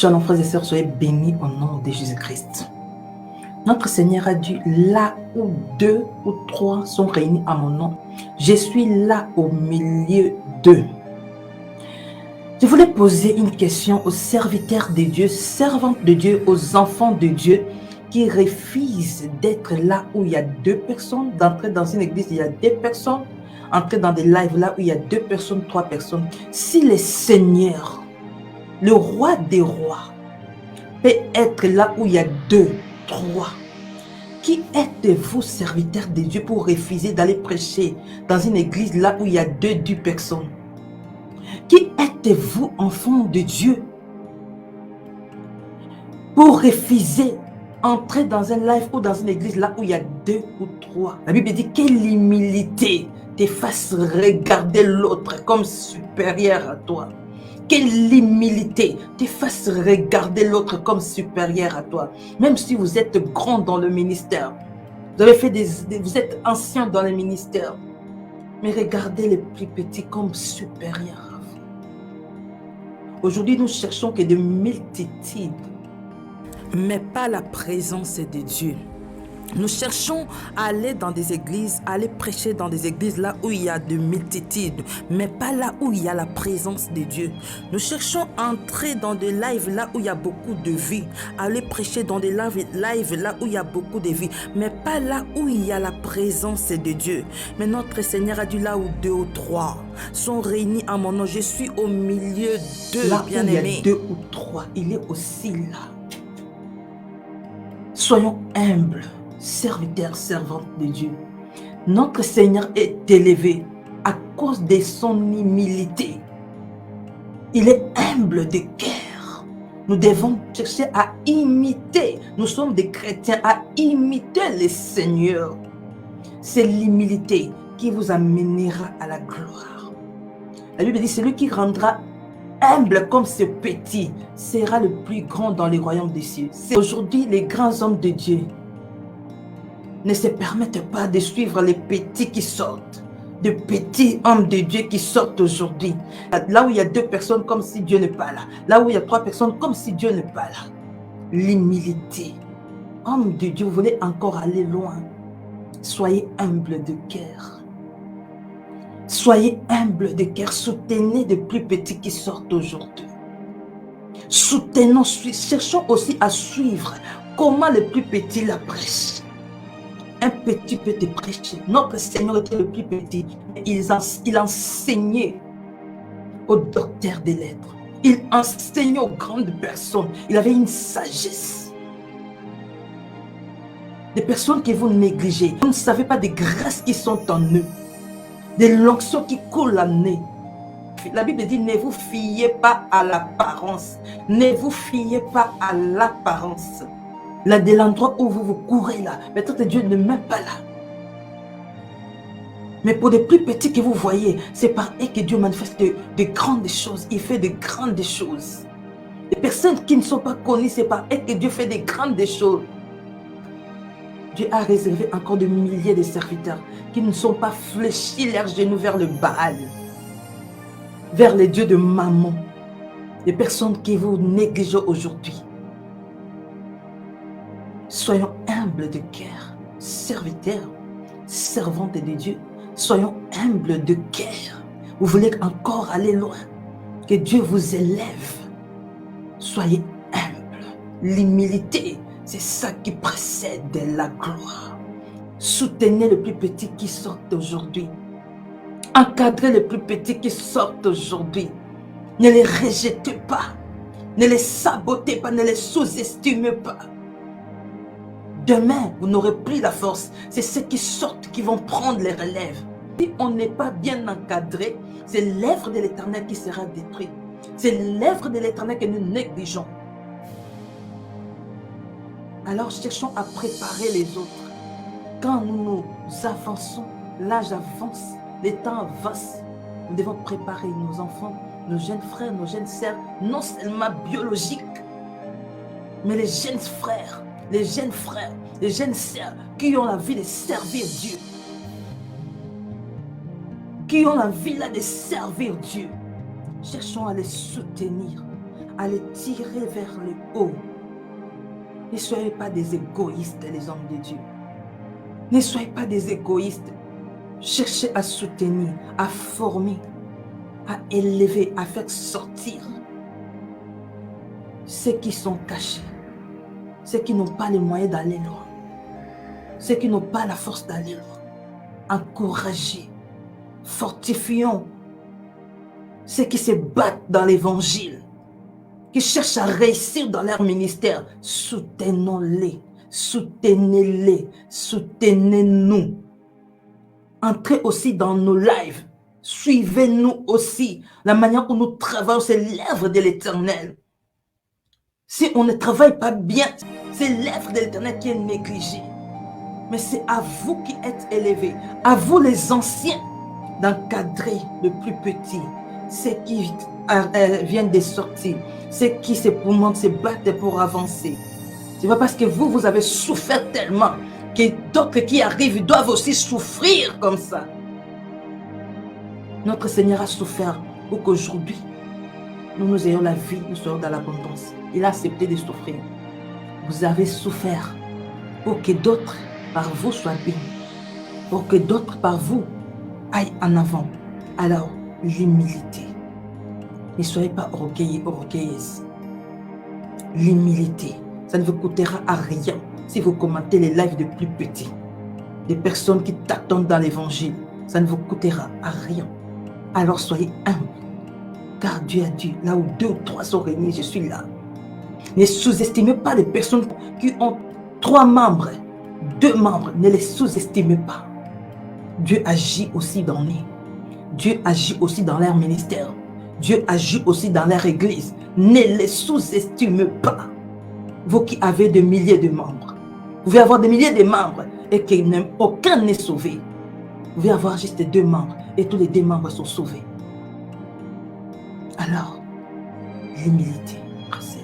Shalom frères et sœurs, soyez bénis au nom de Jésus-Christ. Notre Seigneur a dit, là où 2 ou 3 sont réunis à mon nom, je suis là au milieu d'eux. Je voulais poser une question aux serviteurs de Dieu, servantes de Dieu, aux enfants de Dieu qui refusent d'être là où il y a 2 personnes, d'entrer dans une église, il y a 2 personnes, entrer dans des lives là où il y a 2 personnes, 3 personnes. Si le Seigneur, le roi des rois, peut être là où il y a 2, 3. Qui êtes-vous, serviteur de Dieu, pour refuser d'aller prêcher dans une église là où il y a 2 personnes? Qui êtes-vous, enfant de Dieu, pour refuser entrer dans un live ou dans une église là où il y a 2 ou 3? La Bible dit, quelle humilité te fasse regarder l'autre comme supérieur à toi. Quelle humilité te fasse regarder l'autre comme supérieur à toi. Même si vous êtes grand dans le ministère, vous êtes ancien dans le ministère, mais regardez les plus petits comme supérieurs à vous. Aujourd'hui, nous cherchons que des multitudes, mais pas la présence de Dieu. Nous cherchons à aller dans des églises, à aller prêcher dans des églises là où il y a de multitudes, mais pas là où il y a la présence de Dieu. Nous cherchons à entrer dans des lives là où il y a beaucoup de vie, à aller prêcher dans des lives là où il y a beaucoup de vie, mais pas là où il y a la présence de Dieu. Mais notre Seigneur a dit, là où 2 ou 3 sont réunis à mon nom, je suis au milieu d'eux, bien-aimés. Là où il y a 2 ou 3, il est aussi là. Soyons humbles, serviteurs, servantes de Dieu. Notre Seigneur est élevé à cause de son humilité. Il est humble de cœur. Nous devons chercher à imiter. Nous sommes des chrétiens, à imiter le Seigneur. C'est l'humilité qui vous amènera à la gloire. La Bible dit, celui qui rendra humble comme ce petit sera le plus grand dans les royaumes des cieux. Aujourd'hui, les grands hommes de Dieu ne se permettent pas de suivre les petits qui sortent. De petits hommes de Dieu qui sortent aujourd'hui. Là où il y a 2 personnes, comme si Dieu n'est pas là. Là où il y a 3 personnes, comme si Dieu n'est pas là. L'humilité. Homme de Dieu, vous voulez encore aller loin. Soyez humble de cœur. Soyez humble de cœur. Soutenez les plus petits qui sortent aujourd'hui. Soutenons, cherchons aussi à suivre comment les plus petits la prêchent. Un petit peut te prêcher. Notre Seigneur était le plus petit. Il enseignait aux docteurs des lettres. Il enseignait aux grandes personnes. Il avait une sagesse. Des personnes que vous négligez. Vous ne savez pas des grâces qui sont en eux. Des l'onction qui coule en eux. La Bible dit, ne vous fiez pas à l'apparence. Ne vous fiez pas à l'apparence. Là, de l'endroit où vous courez là, peut-être Dieu ne met pas là. Mais pour les plus petits que vous voyez, c'est par eux que Dieu manifeste de grandes choses. Il fait de grandes choses. Les personnes qui ne sont pas connues, c'est par eux que Dieu fait de grandes choses. Dieu a réservé encore de milliers de serviteurs qui ne sont pas fléchis leurs genoux vers le Baal, vers les dieux de Mammon. Les personnes qui vous négligent aujourd'hui. Soyons humbles de cœur, serviteurs, servantes de Dieu. Soyons humbles de cœur. Vous voulez encore aller loin. Que Dieu vous élève. Soyez humbles. L'humilité, c'est ça qui précède la gloire. Soutenez les plus petits qui sortent aujourd'hui. Encadrez les plus petits qui sortent aujourd'hui. Ne les rejetez pas. Ne les sabotez pas. Ne les sous-estimez pas. Demain, vous n'aurez plus la force. C'est ceux qui sortent qui vont prendre les relèves. Si on n'est pas bien encadré, c'est l'œuvre de l'Éternel qui sera détruite. C'est l'œuvre de l'Éternel que nous négligeons. Alors cherchons à préparer les autres. Quand nous avançons, l'âge avance, les temps avancent. Nous devons préparer nos enfants, nos jeunes frères, nos jeunes sœurs, non seulement biologiques, mais les jeunes frères. Les jeunes frères, les jeunes sœurs qui ont envie de servir Dieu. Qui ont envie là de servir Dieu. Cherchons à les soutenir, à les tirer vers le haut. Ne soyez pas des égoïstes, les hommes de Dieu. Ne soyez pas des égoïstes. Cherchez à soutenir, à former, à élever, à faire sortir ceux qui sont cachés, ceux qui n'ont pas les moyens d'aller loin, ceux qui n'ont pas la force d'aller loin. Encouragez, fortifions ceux qui se battent dans l'évangile, qui cherchent à réussir dans leur ministère. Soutenons-les, soutenez-les, soutenez-nous. Entrez aussi dans nos lives. Suivez-nous aussi. La manière où nous travaillons, c'est l'œuvre de l'Éternel. Si on ne travaille pas bien, c'est l'œuvre de l'Éternel qui est négligée. Mais c'est à vous qui êtes élevés, à vous les anciens, d'encadrer le plus petit, ceux qui viennent de sortir, ceux qui se battent pour avancer. C'est pas parce que vous avez souffert tellement que d'autres qui arrivent doivent aussi souffrir comme ça. Notre Seigneur a souffert pour qu'aujourd'hui, nous ayons la vie, nous soyons dans l'abondance. Il a accepté de souffrir. Vous avez souffert pour que d'autres par vous soient bénis, pour que d'autres par vous aillent en avant. Alors, l'humilité. Ne soyez pas orgueilleux, orgueilleuse. L'humilité, ça ne vous coûtera à rien si vous commentez les lives de plus petits. Des personnes qui t'attendent dans l'évangile, ça ne vous coûtera à rien. Alors soyez humbles, car Dieu a dit, là où 2 ou 3 sont réunis, je suis là. Ne sous-estimez pas les personnes qui ont 3 membres, 2 membres, ne les sous-estimez pas. Dieu agit aussi dans nous. Dieu agit aussi dans leur ministère. Dieu agit aussi dans leur église. Ne les sous-estimez pas. Vous qui avez des milliers de membres, vous pouvez avoir des milliers de membres et qu'aucun n'est sauvé. Vous pouvez avoir juste 2 membres et tous les 2 membres sont sauvés. Alors, l'humilité précède.